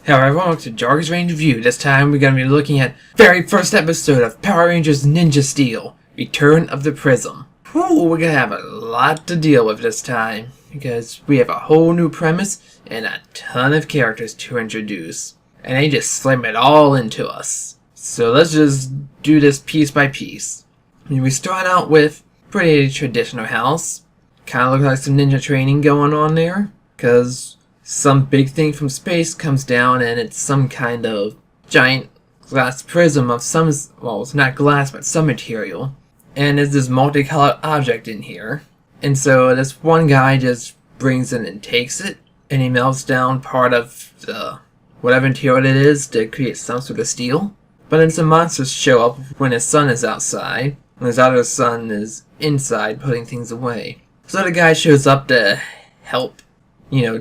Hello everyone, welcome to Jargus Ranger Reviews. This time we're going to be looking at the very first episode of Power Rangers Ninja Steel, Return of the Prism. Whew, we're going to have a lot to deal with this time, because we have a whole new premise and a ton of characters to introduce. And they just slam it all into us. So let's just do this piece by piece. We start out with a pretty traditional house. Kind of looks like some ninja training going on there, because some big thing from space comes down and it's some kind of giant glass prism of some, well, it's not glass but some material. And there's this multicolored object in here. And so this one guy just brings it and takes it, and he melts down part of the whatever material it is to create some sort of steel. But then some monsters show up when his son is outside, and his other son is inside putting things away. So the guy shows up to help,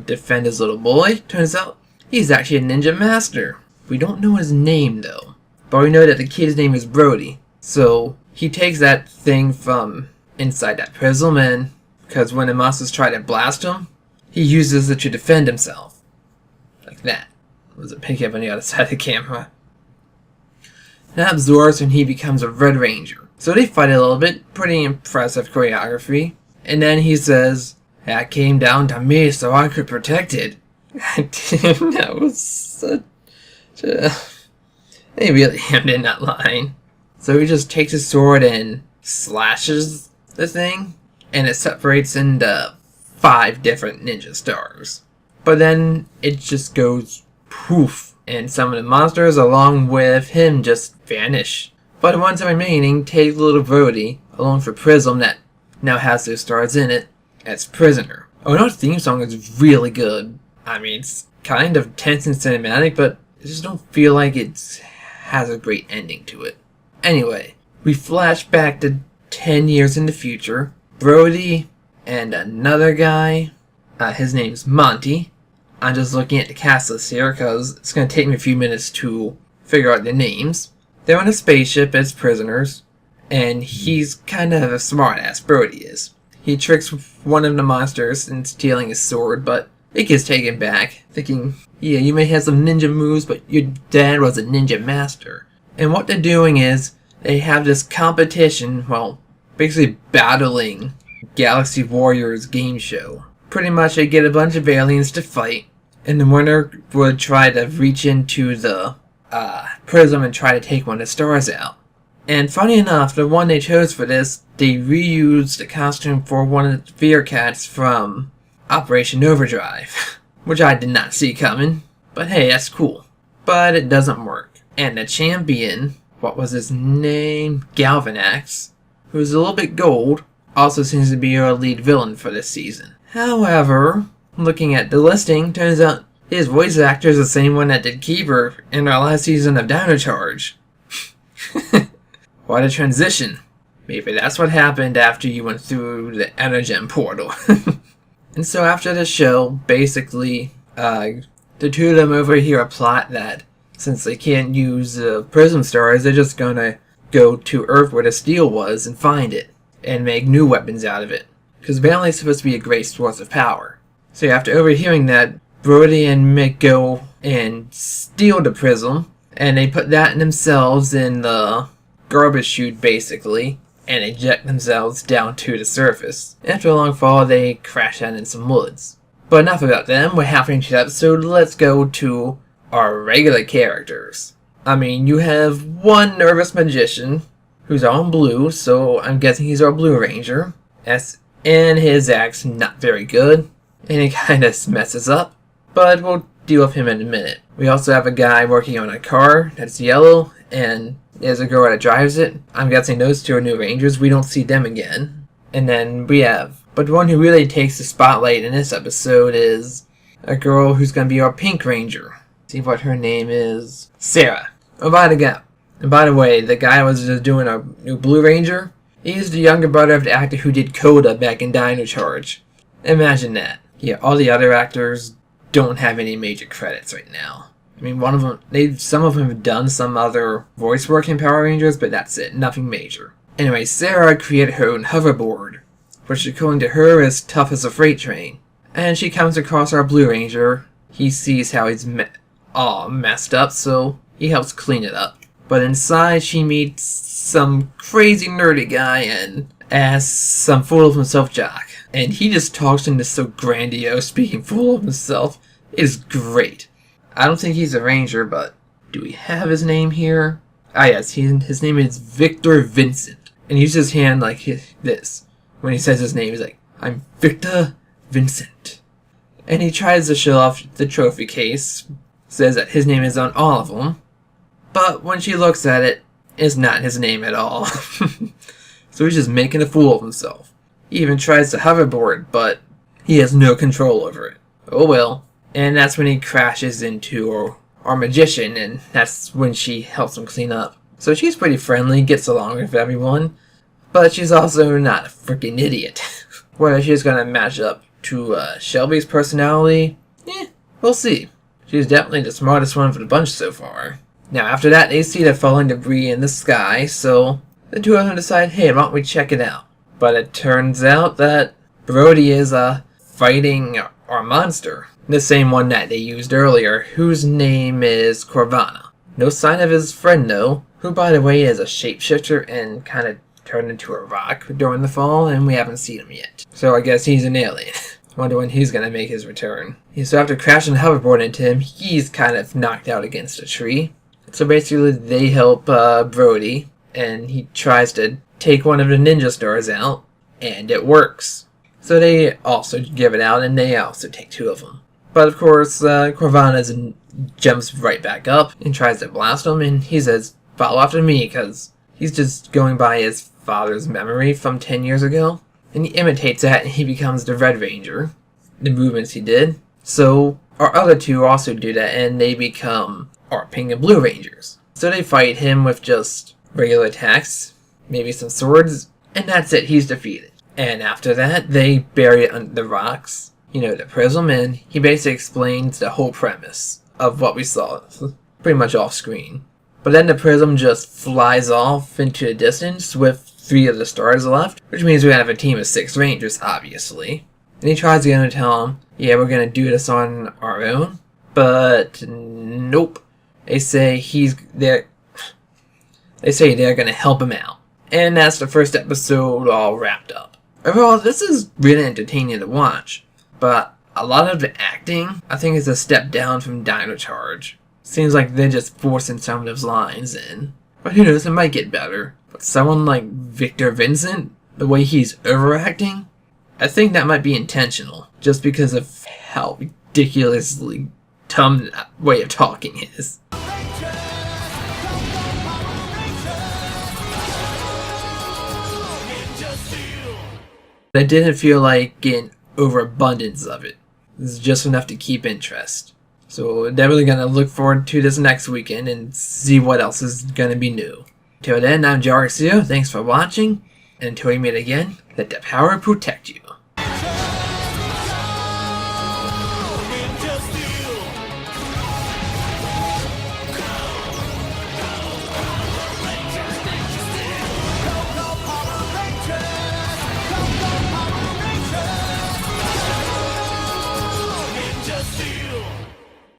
defend his little boy. Turns out he's actually a ninja master. We don't know his name though, but we know that the kid's name is Brody. So he takes that thing from inside that prism, and because when the monsters try to blast him, he uses it to defend himself. Like that. Was it picking up on the other side of the camera? That absorbs and he becomes a Red Ranger. So they fight a little bit. Pretty impressive choreography. And then he says, "That came down to me so I could protect it." That was such a... They really hammed in that line. So he just takes his sword and slashes the thing, and it separates into 5 different ninja stars. But then it just goes poof, and some of the monsters along with him just vanish. But the ones remaining take little Brody along for Prism that now has those stars in it as prisoner. Oh, no, the theme song is really good. I mean, it's kind of tense and cinematic, but I just don't feel like it has a great ending to it. Anyway, we flash back to 10 years in the future. Brody and another guy, his name's Monty. I'm just looking at the cast list here because it's going to take me a few minutes to figure out their names. They're on a spaceship as prisoners, and he's kind of a smart-ass, Brody is. He tricks one of the monsters into stealing his sword, but it gets taken back, thinking, yeah, you may have some ninja moves, but your dad was a ninja master. And what they're doing is, they have this competition, well, basically battling Galaxy Warriors game show. Pretty much they get a bunch of aliens to fight, and the winner would try to reach into the prism and try to take one of the stars out. And funny enough, the one they chose for this, they reused the costume for one of the Fear Cats from Operation Overdrive, which I did not see coming, but hey, that's cool. But it doesn't work. And the champion, what was his name? Galvanax, who's a little bit gold, also seems to be our lead villain for this season. However, looking at the listing, turns out his voice actor is the same one that did Keeper in our last season of Dino Charge. What a transition. Maybe that's what happened after you went through the Energem portal. And so after the show, basically, the two of them overhear a plot that since they can't use Prism stars, they're just gonna go to Earth where the steel was and find it, and make new weapons out of it. Because apparently it's supposed to be a great source of power. So after overhearing that, Brody and Mick go and steal the Prism, and they put that in themselves in the garbage chute basically, and eject themselves down to the surface. After a long fall, they crash down in some woods. But enough about them, we're halfway into the episode, let's go to our regular characters. I mean, you have one nervous magician, who's all in blue, so I'm guessing he's our Blue Ranger. And his act's not very good, and he kinda messes up, but we'll deal with him in a minute. We also have a guy working on a car that's yellow, and there's a girl that drives it. I'm guessing those two are new Rangers. We don't see them again. And then but the one who really takes the spotlight in this episode is a girl who's going to be our Pink Ranger. See what her name is? Sarah. Oh, by the way, the guy was just doing a new Blue Ranger. He's the younger brother of the actor who did Coda back in Dino Charge. Imagine that. Yeah, all the other actors don't have any major credits right now. I mean, some of them have done some other voice work in Power Rangers, but that's it, nothing major. Anyway, Sarah created her own hoverboard, which according to her is tough as a freight train. And she comes across our Blue Ranger. He sees how he's all messed up, so he helps clean it up. But inside, she meets some crazy nerdy guy and asks some full of himself jock. And he just talks in this so grandiose, speaking full of himself. It is great. I don't think he's a ranger, but do we have his name here? Ah yes, his name is Victor Vincent. And he uses his hand like this. When he says his name, he's like, I'm Victor Vincent. And he tries to show off the trophy case. Says that his name is on all of them. But when she looks at it, it's not his name at all. So he's just making a fool of himself. He even tries to hoverboard, but he has no control over it. Oh well. And that's when he crashes into our magician, and that's when she helps him clean up. So she's pretty friendly, gets along with everyone, but she's also not a freaking idiot. Whether she's gonna match up to Shelby's personality, we'll see. She's definitely the smartest one of the bunch so far. Now after that, they see the falling debris in the sky, so the two of them decide, hey, why don't we check it out? But it turns out that Brody is fighting our monster. The same one that they used earlier, whose name is Corvana. No sign of his friend though, who by the way is a shapeshifter and kind of turned into a rock during the fall, and we haven't seen him yet. So I guess he's an alien. Wonder when he's gonna make his return. So after crashing the hoverboard into him, he's kind of knocked out against a tree. So basically they help Brody, and he tries to take one of the ninja stars out, and it works. So they also give it out, and they also take two of them. But of course, Corvana jumps right back up and tries to blast him, and he says, follow after me, because he's just going by his father's memory from 10 years ago. And he imitates that, and he becomes the Red Ranger, the movements he did. So our other two also do that, and they become our Pink and Blue Rangers. So they fight him with just regular attacks, maybe some swords, and that's it, he's defeated. And after that, they bury it under the rocks, the Prism, and he basically explains the whole premise of what we saw, pretty much off screen. But then the Prism just flies off into the distance with 3 of the stars left, which means we have a team of 6 Rangers, obviously. And he tries again to tell them, yeah, we're gonna do this on our own, but nope. They say they're gonna help him out. And that's the first episode all wrapped up. Overall, this is really entertaining to watch, but a lot of the acting, I think, is a step down from Dino Charge. Seems like they're just forcing some of those lines in. But who knows, it might get better. But someone like Victor Vincent, the way he's overacting, I think that might be intentional, just because of how ridiculously dumb that way of talking is. I didn't feel like an overabundance of it. This is just enough to keep interest. So definitely gonna look forward to this next weekend and see what else is gonna be new. Till then, I'm Jargus here. Thanks for watching, and until we meet again, let the power protect you.